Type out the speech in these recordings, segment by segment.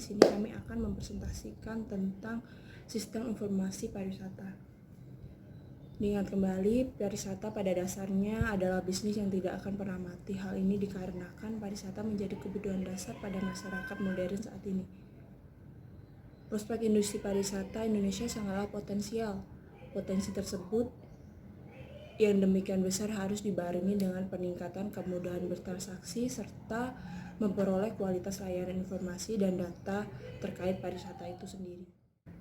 sini kami akan mempresentasikan tentang sistem informasi pariwisata. Diingat kembali, pariwisata pada dasarnya adalah bisnis yang tidak akan pernah mati. Hal ini dikarenakan pariwisata menjadi kebutuhan dasar pada masyarakat modern saat ini. Prospek industri pariwisata Indonesia sangatlah potensial. Potensi tersebut yang demikian besar harus dibarengi dengan peningkatan kemudahan bertransaksi serta memperoleh kualitas layanan informasi dan data terkait pariwisata itu sendiri.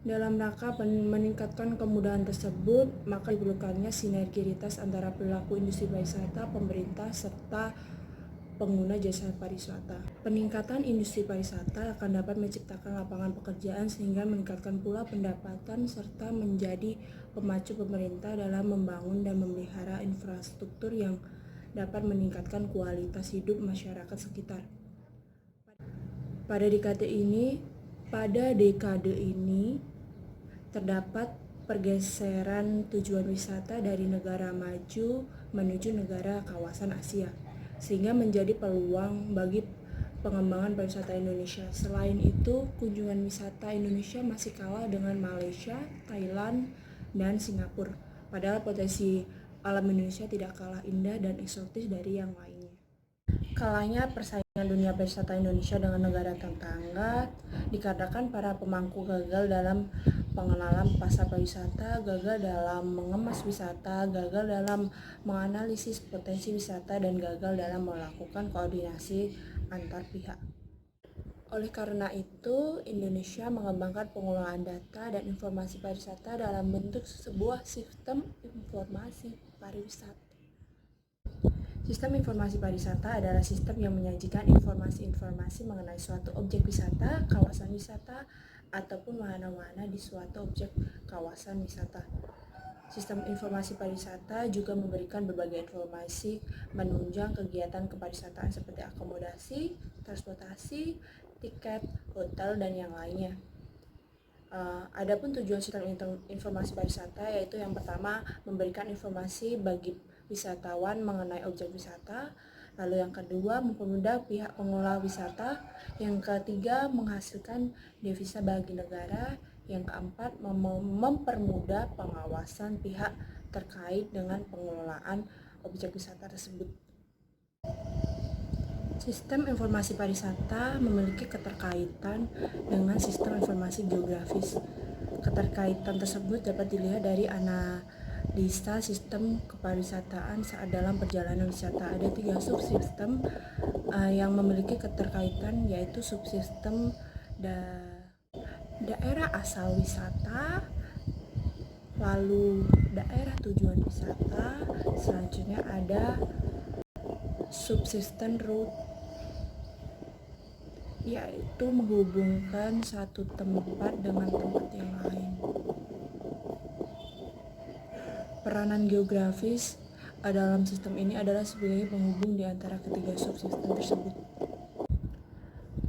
Dalam rangka meningkatkan kemudahan tersebut, maka diperlukannya sinergitas antara pelaku industri pariwisata, pemerintah, serta pengguna jasa pariwisata. Peningkatan industri pariwisata akan dapat menciptakan lapangan pekerjaan sehingga meningkatkan pula pendapatan serta menjadi pemacu pemerintah dalam membangun dan memelihara infrastruktur yang dapat meningkatkan kualitas hidup masyarakat sekitar. Pada dekade ini terdapat pergeseran tujuan wisata dari negara maju menuju negara kawasan Asia, sehingga menjadi peluang bagi pengembangan pariwisata Indonesia. Selain itu, kunjungan wisata Indonesia masih kalah dengan Malaysia, Thailand, dan Singapura. Padahal potensi alam Indonesia tidak kalah indah dan eksotis dari yang lainnya. Kalahnya persaingan dunia pariwisata Indonesia dengan negara tetangga dikarenakan para pemangku gagal dalam pengenalan pasar pariwisata, gagal dalam mengemas wisata, gagal dalam menganalisis potensi wisata, dan gagal dalam melakukan koordinasi antar pihak. Oleh karena itu, Indonesia mengembangkan pengelolaan data dan informasi pariwisata dalam bentuk sebuah sistem informasi pariwisata. Sistem informasi pariwisata adalah sistem yang menyajikan informasi-informasi mengenai suatu objek wisata, kawasan wisata, ataupun wahana-wahana di suatu objek kawasan wisata. Sistem informasi pariwisata juga memberikan berbagai informasi menunjang kegiatan kepariwisataan seperti akomodasi, transportasi, tiket, hotel, dan yang lainnya. Adapun tujuan sistem informasi pariwisata yaitu yang pertama memberikan informasi bagi wisatawan mengenai objek wisata, lalu yang kedua mempermudah pihak pengelola wisata, yang ketiga menghasilkan devisa bagi negara, yang keempat mempermudah pengawasan pihak terkait dengan pengelolaan objek wisata tersebut. Sistem informasi pariwisata memiliki keterkaitan dengan sistem informasi geografis. Keterkaitan tersebut dapat dilihat dari analisa sistem kepariwisataan saat dalam perjalanan wisata. Ada 3 subsistem yang memiliki keterkaitan, yaitu subsistem daerah asal wisata, lalu daerah tujuan wisata, selanjutnya ada subsistem route, yaitu menghubungkan satu tempat dengan tempat yang lain. Peranan geografis dalam sistem ini adalah sebagai penghubung di antara ketiga subsistem tersebut.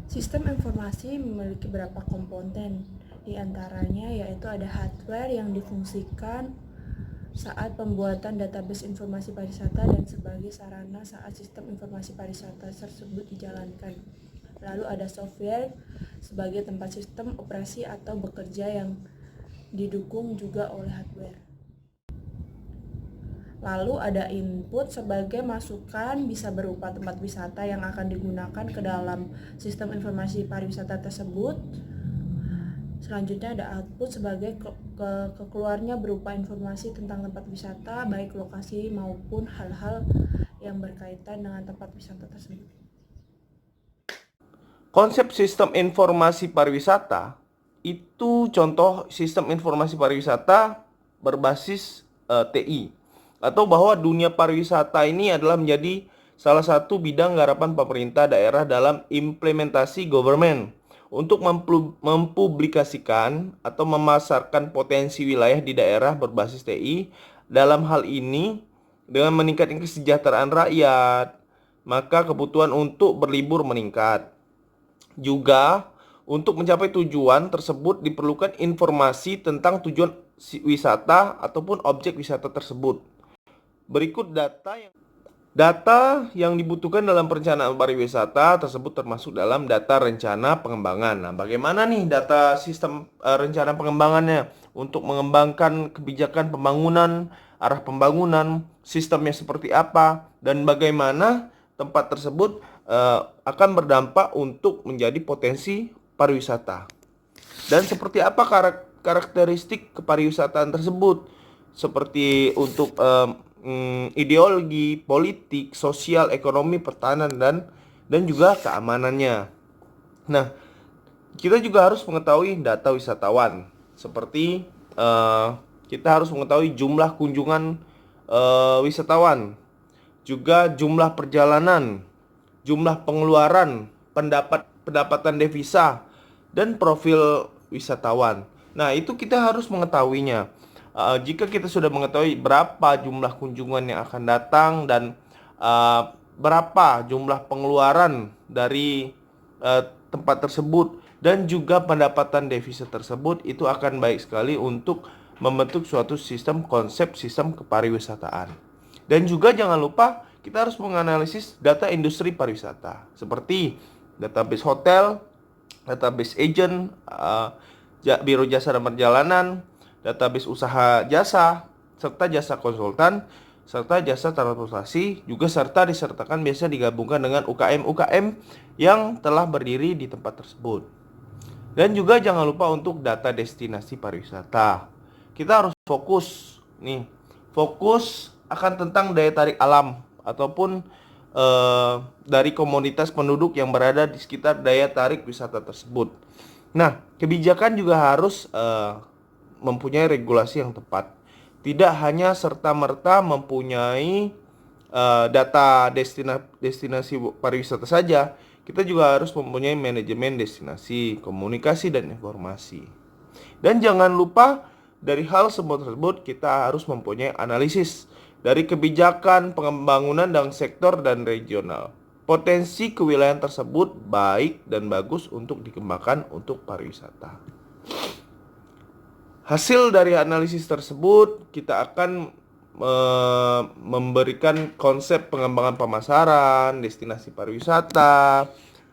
Sistem informasi memiliki beberapa komponen, di antaranya yaitu ada hardware yang difungsikan saat pembuatan database informasi pariwisata dan sebagai sarana saat sistem informasi pariwisata tersebut dijalankan. Lalu ada software sebagai tempat sistem operasi atau bekerja yang didukung juga oleh hardware. Lalu ada input sebagai masukan, bisa berupa tempat wisata yang akan digunakan ke dalam sistem informasi pariwisata tersebut. Selanjutnya ada output sebagai keluarnya berupa informasi tentang tempat wisata, baik lokasi maupun hal-hal yang berkaitan dengan tempat wisata tersebut. Konsep sistem informasi pariwisata itu contoh sistem informasi pariwisata berbasis TI, atau bahwa dunia pariwisata ini adalah menjadi salah satu bidang garapan pemerintah daerah dalam implementasi government untuk mempublikasikan atau memasarkan potensi wilayah di daerah berbasis TI. Dalam hal ini, dengan meningkatkan kesejahteraan rakyat, maka kebutuhan untuk berlibur meningkat. Juga, untuk mencapai tujuan tersebut diperlukan informasi tentang tujuan wisata ataupun objek wisata tersebut. Berikut data yang Data yang dibutuhkan dalam perencanaan pariwisata tersebut termasuk dalam data rencana pengembangan. Nah, bagaimana nih data sistem rencana pengembangannya untuk mengembangkan kebijakan pembangunan, arah pembangunan, sistemnya seperti apa, dan bagaimana tempat tersebut akan berdampak untuk menjadi potensi pariwisata. Dan seperti apa karakteristik kepariwisataan tersebut, seperti untuk ideologi, politik, sosial, ekonomi, pertahanan, dan juga keamanannya. Nah, kita juga harus mengetahui data wisatawan, seperti kita harus mengetahui jumlah kunjungan wisatawan, juga jumlah perjalanan, jumlah pengeluaran, pendapatan devisa, dan profil wisatawan. Nah, itu kita harus mengetahuinya. Jika kita sudah mengetahui berapa jumlah kunjungan yang akan datang dan berapa jumlah pengeluaran dari tempat tersebut dan juga pendapatan devisa tersebut, itu akan baik sekali untuk membentuk suatu konsep sistem kepariwisataan. Dan juga jangan lupa kita harus menganalisis data industri pariwisata seperti database hotel, database agent, biro jasa dan perjalanan, database usaha jasa, serta jasa konsultan, serta jasa transportasi, juga serta disertakan biasa digabungkan dengan UKM-UKM yang telah berdiri di tempat tersebut. Dan juga jangan lupa untuk data destinasi pariwisata. Kita harus fokus akan tentang daya tarik alam ataupun dari komunitas penduduk yang berada di sekitar daya tarik wisata tersebut. Nah, kebijakan juga harus mempunyai regulasi yang tepat. Tidak hanya serta-merta mempunyai data destinasi pariwisata saja, kita juga harus mempunyai manajemen destinasi, komunikasi, dan informasi. Dan jangan lupa dari hal semua tersebut kita harus mempunyai analisis dari kebijakan pembangunan dan sektor dan regional. Potensi kewilayahan tersebut baik dan bagus untuk dikembangkan untuk pariwisata. Hasil dari analisis tersebut kita akan memberikan konsep pengembangan pemasaran, destinasi pariwisata.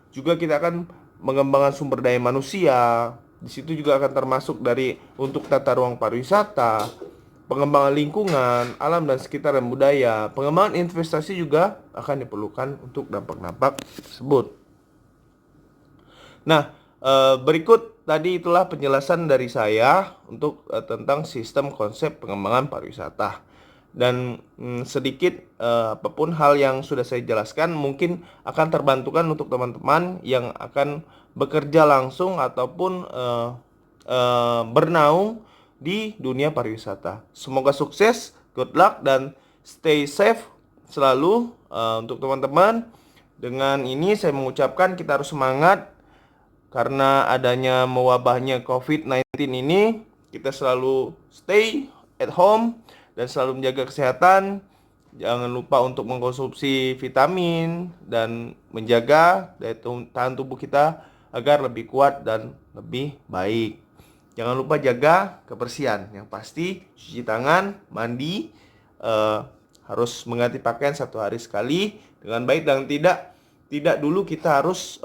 Juga kita akan mengembangkan sumber daya manusia. Di situ juga akan termasuk dari untuk tata ruang pariwisata, pengembangan lingkungan, alam dan sekitar dan budaya. Pengembangan investasi juga akan diperlukan untuk dampak-dampak tersebut. Nah, berikut tadi itulah penjelasan dari saya untuk tentang sistem konsep pengembangan pariwisata. Dan sedikit apapun hal yang sudah saya jelaskan mungkin akan terbantukan untuk teman-teman yang akan bekerja langsung ataupun bernaung di dunia pariwisata. Semoga sukses, good luck, dan stay safe selalu untuk teman-teman. Dengan ini saya mengucapkan kita harus semangat karena adanya mewabahnya COVID-19 ini. Kita selalu stay at home dan selalu menjaga kesehatan. Jangan lupa untuk mengkonsumsi vitamin dan menjaga daya tahan tubuh kita agar lebih kuat dan lebih baik. Jangan lupa jaga kebersihan. Yang pasti cuci tangan, mandi, harus mengganti pakaian 1 hari sekali dengan baik, dan tidak dulu kita harus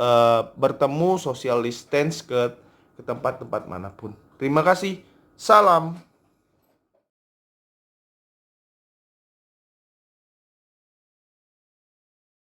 bertemu social distance ke tempat-tempat manapun. Terima kasih. Salam.